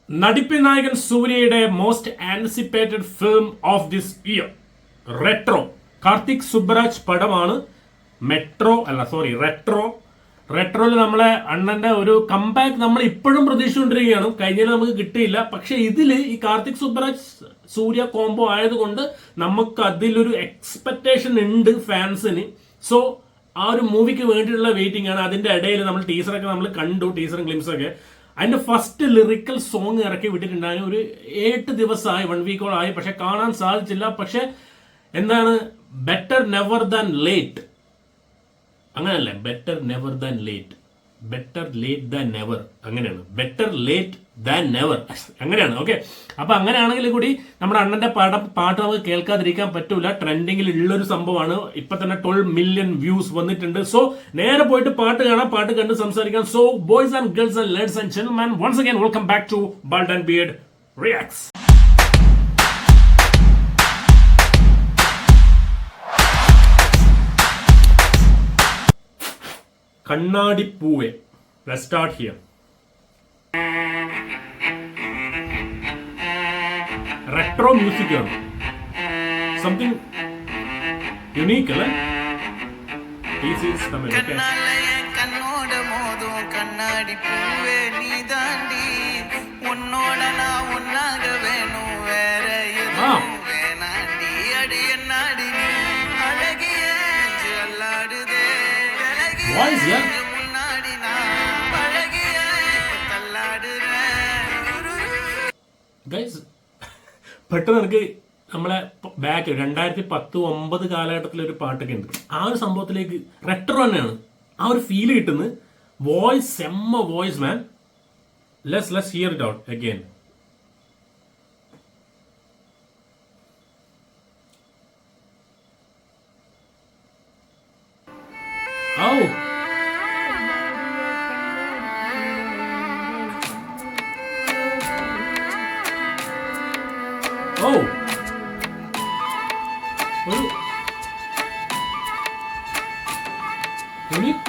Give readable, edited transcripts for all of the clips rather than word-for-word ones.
നടിപ്പിൻ നായകൻ സൂര്യയുടെ most anticipated film of this year retro. Karthik Subraj പടമാണ് റെട്രോയിൽ നമ്മളെ അണ്ണന്റെ ഒരു കംബാക്ക് നമ്മൾ ഇപ്പോഴും പ്രതീക്ഷിച്ചുകൊണ്ടിരിക്കുകയാണ്. കഴിഞ്ഞാൽ നമുക്ക് കിട്ടിയില്ല. പക്ഷെ ഇതില് ഈ കാർത്തിക് സുബ്രാജ് സൂര്യ കോംബോ ആയതുകൊണ്ട് നമുക്ക് അതിലൊരു എക്സ്പെക്ടേഷൻ ഉണ്ട് ഫാൻസിന്. സോ ആ ഒരു മൂവിക്ക് വേണ്ടിയിട്ടുള്ള വെയിറ്റിംഗ് ആണ്. അതിന്റെ ഇടയിൽ നമ്മൾ ടീസറൊക്കെ നമ്മൾ കണ്ടു, ടീസറും ഗ്ലിംസൊക്കെ. അതിന്റെ ഫസ്റ്റ് ലിറിക്കൽ സോങ് ഇറക്കി വിട്ടിട്ടുണ്ടായിരുന്നു. ഒരു 8 ദിവസമായി, 1 വീക്കോളം ആയി. പക്ഷെ കാണാൻ സാധിച്ചില്ല. പക്ഷെ എന്താണ്, ബെറ്റർ നെവർ ദാൻ ലേറ്റ്, അങ്ങനെയല്ലേ? Better never than late, better late than never, അങ്ങനെയാണ്. ബെറ്റർ ലേറ്റ് ദാൻ നെവർ, അങ്ങനെയാണ്. ഓക്കെ, അപ്പൊ അങ്ങനെയാണെങ്കിൽ കൂടി നമ്മുടെ അണ്ണന്റെ പാട്ട് നമുക്ക് കേൾക്കാതിരിക്കാൻ പറ്റൂല. ട്രെൻഡിങ്ങിൽ ഉള്ളൊരു സംഭവമാണ്. ഇപ്പൊ തന്നെ 12 മില്യൺ വ്യൂസ് വന്നിട്ടുണ്ട്. സോ നേരെ പോയിട്ട് പാട്ട് കാണാം, പാട്ട് കണ്ട് സംസാരിക്കാം. So boys and girls and ladies and gentleman, once again welcome back to bald and beard reacts. കണ്ണാടിപ്പൂവേ. Let's start here. Retro music ആണ്. Something unique അല്ലേ? This is Tamil. Okay. കണ്ണോട് മോതും കണ്ണാടിപ്പൂവേ നീ താണ്ടി ഉന്നോട നാ ഉന്നാക വേണു വേറെ വേണാണ്ടി അടിയന്നാടി അഴകിയ അല്ലാടുതേ Voice, yeah. ഗൈസ്, പെട്ടെന്ന് എനിക്ക് നമ്മളെ ബാക്ക് 2010-9 കാലഘട്ടത്തിലൊരു പാട്ടൊക്കെ ഉണ്ട്. ആ ഒരു സംഭവത്തിലേക്ക് റെട്രോ തന്നെയാണ് ആ ഒരു ഫീൽ കിട്ടുന്നത്. വോയിസ് സെമ്മ voice man. Let's hear it out again. Oh. Oh. Unique.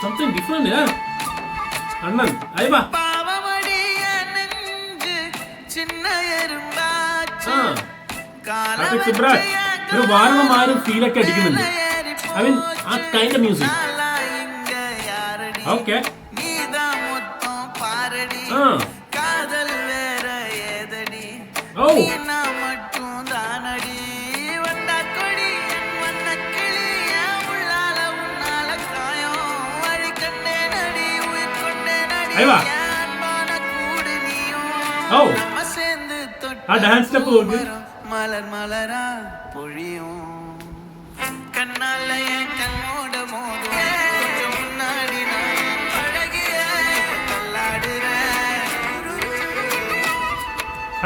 Something different, yeah. Annan, ayva. Karthik Subraj. ഒരു വാരണമാരും ഫീലൊക്കെ അടിക്കുന്നുണ്ട്. ഐ മീൻ ആ കൈൻഡ് ഓഫ് മ്യൂസിക്. ഓക്കെ. ഓ. അയ്വാ. ഓ. ആ ഡാൻസ് സ്റ്റെപ്പ് നോക്ക്. മലർ മലരാ പൊഴിയും കണ്ണാലയ കണ്ണോട് മോതും മുന്നാടി അഴകിയ തല്ലാടുற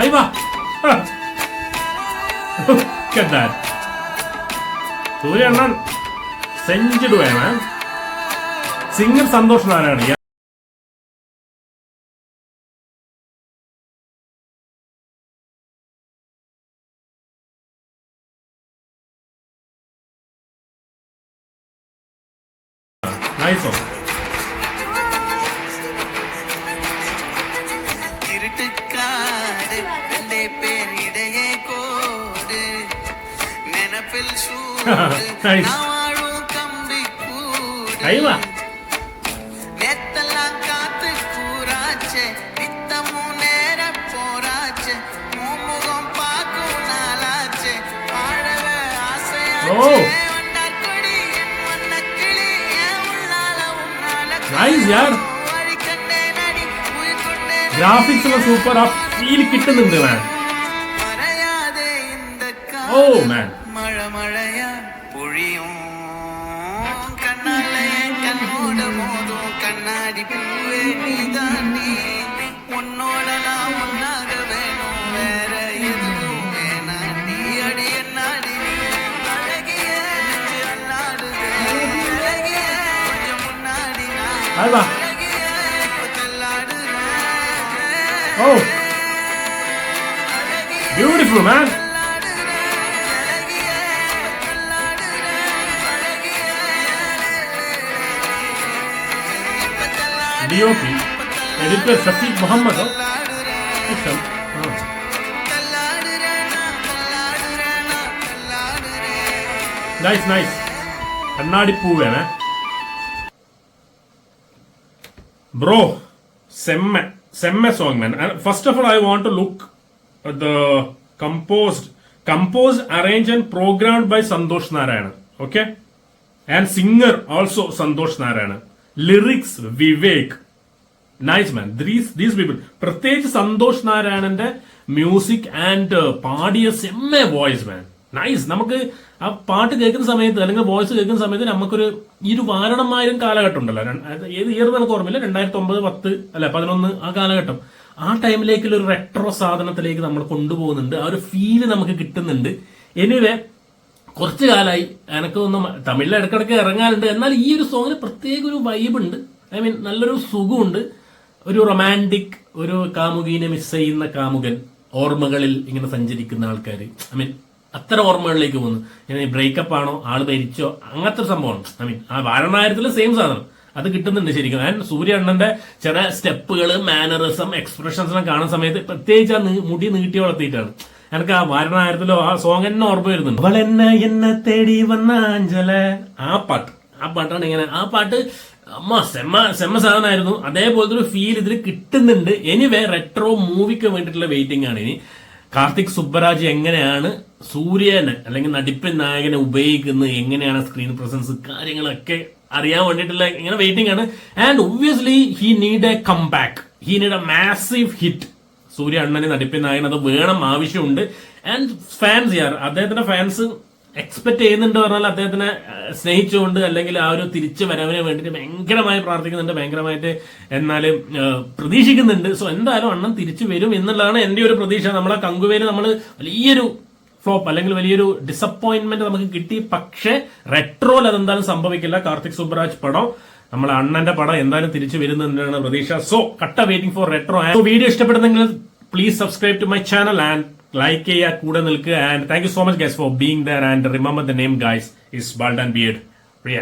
അയ്വാ. കേട്ടാൻ സൂര്യ അണ്ണൻ സെഞ്ചിടുവാണ്. Singer Santhosh Narayana. Nice one. ഇരുട്ടുകാട് എന്റെ പേരിടയെ കോട് നെനപ്പിൽ ൂടും കമ്പിക്കൂട് നെത്തെല്ലാം കാത്ത് കൂറാച്ച് നിത്തമു നേരെ പോറാച്ച് മൂമുഖം പാക്കും നാലാച്ച് വാഴവ ആശയാച്ച്. Nice, yaar. ഗ്രാഫിക്സ് എല്ലാം സൂപ്പർ. ആ ഫീൽ കിട്ടുന്നുണ്ട് മാൻ. ഓ മാൻ. മഴ മഴയ പൊഴിയും കണ്ണാലയ കണ്ണോട് മോതും കണ്ണാടി പൂവേ നീ താണ്ടി ഉന്നോട നാ ഉന്നാക വേണു വേറെ എതുവും വേണാണ്ടി അടിയന്നാടി അഴകിയ അല്ലാടുതേ അഴകിയ கொஞ்சம் முன்னாடி അയ്വാ. Oh, beautiful man. DOP editor Shafeeq മുഹമ്മദോ നൈസ് നൈസ് കണ്ണാടിപ്പൂവേണേ bro semme song man. And first of all, I want to look at the composed, arranged and programmed by Santosh Narayana. Okay, and singer also Santosh Narayana. Lyrics Vivek. Nice man. These people. പ്രത്യേകിച്ച് സന്തോഷ് നാരായണന്റെ music and പാടിയ സെമ്മ voice മാൻ. Nice. നമുക്ക് ആ പാട്ട് കേൾക്കുന്ന സമയത്ത് അല്ലെങ്കിൽ voice കേൾക്കുന്ന സമയത്ത് നമുക്കൊരു ഈ ഒരു വാരണമായിരം കാലഘട്ടം ഉണ്ടല്ലോ, ഏത് ഇയർ നമുക്ക് ഓർമ്മയില്ല, 2009, 10 അല്ല 11 ആ കാലഘട്ടം. ആ ടൈമിലേക്കുള്ള ഒരു റെട്രോ സാധനത്തിലേക്ക് നമ്മൾ കൊണ്ടുപോകുന്നുണ്ട്. ആ ഒരു ഫീല് നമുക്ക് കിട്ടുന്നുണ്ട്. എനിവേ കുറച്ചു കാലമായി എനക്കൊന്നും തമിഴിൽ ഇടക്കിടക്ക് ഇറങ്ങാനുണ്ട്. എന്നാൽ ഈ ഒരു സോങ്ങിന് പ്രത്യേക ഒരു വൈബ് ഉണ്ട്. ഐ മീൻ നല്ലൊരു സുഖമുണ്ട്. ഒരു റൊമാൻറ്റിക്, ഒരു കാമുകീനെ മിസ് ചെയ്യുന്ന കാമുകൻ, ഓർമ്മകളിൽ ഇങ്ങനെ സഞ്ചരിക്കുന്ന ആൾക്കാർ. ഐ മീൻ അത്തരം ഓർമ്മകളിലേക്ക് പോകുന്നു. ഇങ്ങനെ ബ്രേക്കപ്പ് ആണോ, ആള് മരിച്ചോ, അങ്ങനത്തെ ഒരു സംഭവമാണ്. ഐ മീൻ ആ വാരണായിരത്തിലെ സെയിം സാധനം അത് കിട്ടുന്നുണ്ട് ശരിക്കും. ആൻഡ് സൂര്യ അണ്ണന്റെ ചില സ്റ്റെപ്പുകൾ, മാനറിസം, എക്സ്പ്രഷൻസിനെ കാണുന്ന സമയത്ത് പ്രത്യേകിച്ച് ആ മുടി നീട്ടി വളർത്തിയിട്ടാണ് എനിക്ക് ആ വാരണായിരത്തിലോ ആ സോങ് തന്നെ ഓർമ്മ വരുന്നുണ്ട്. അവൾ എന്നെ തേടി വന്ന അഞ്ചല, ആ പാട്ടാണ് ഇങ്ങനെ. ആ പാട്ട് സെമ്മ സാധനമായിരുന്നു. അതേപോലത്തെ ഒരു ഫീൽ ഇതിൽ കിട്ടുന്നുണ്ട്. എനിവേ റെട്രോ മൂവിക്ക് വേണ്ടിയിട്ടുള്ള വെയിറ്റിംഗ് ആണ് ഇനി. കാർത്തിക് സുബ്ബരാജ് എങ്ങനെയാണ് സൂര്യനെ അല്ലെങ്കിൽ നടിപ്പൻ നായകനെ ഉപയോഗിക്കുന്നത്, എങ്ങനെയാണ് സ്ക്രീൻ പ്രസൻസ്, കാര്യങ്ങളൊക്കെ അറിയാൻ വേണ്ടിയിട്ടുള്ള ഇങ്ങനെ വെയിറ്റിംഗ് ആണ്. And obviously he need a comeback, he need a massive hit. Surya അണ്ണന് നടിപ്പൻ നായകൻ അത് വേണം, ആവശ്യമുണ്ട്. ആൻഡ് ഫാൻസ് അദ്ദേഹത്തിന്റെ ഫാൻസ് എക്സ്പെക്ട് ചെയ്യുന്നുണ്ട് പറഞ്ഞാൽ അദ്ദേഹത്തിനെ സ്നേഹിച്ചുകൊണ്ട് അല്ലെങ്കിൽ ആ ഒരു തിരിച്ചു വരവിന് വേണ്ടിയിട്ട് ഭയങ്കരമായി പ്രാർത്ഥിക്കുന്നുണ്ട്, ഭയങ്കരമായിട്ട് എന്നാലും പ്രതീക്ഷിക്കുന്നുണ്ട്. സോ എന്തായാലും അണ്ണൻ തിരിച്ചു വരും എന്നുള്ളതാണ് എന്റെ ഒരു പ്രതീക്ഷ. നമ്മളെ കങ്കുവേല് നമ്മൾ വലിയൊരു ഫ്ലോപ്പ് അല്ലെങ്കിൽ വലിയൊരു ഡിസപ്പോയിന്റ്മെന്റ് നമുക്ക് കിട്ടി. പക്ഷേ റെട്രോയിൽ അതെന്തായാലും സംഭവിക്കില്ല. കാർത്തിക് സുബ്ബരാജ് പടം, നമ്മളെ അണ്ണന്റെ പടം എന്തായാലും തിരിച്ചു വരുന്നതാണ് പ്രതീക്ഷ. സോ കട്ട വെയിറ്റിംഗ് ഫോർ റെട്രോ. വീഡിയോ ഇഷ്ടപ്പെടുന്നെങ്കിൽ please subscribe to my channel and like ചെയ്യുക, കൂടെ നിൽക്കുക. And thank you so much guys for being there. And remember the name guys is bald and beard react.